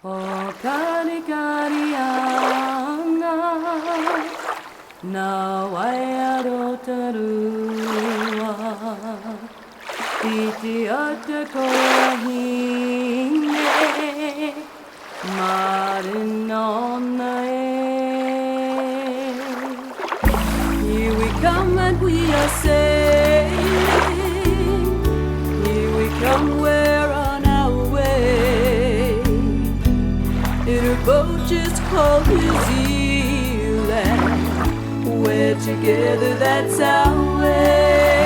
おかりかりやななわやどたるわiti at ko hinge marin on the air. Here we come and we are sailing. Here we come, we're on our way. In a boat just called New Zealand. We're together, that's our way.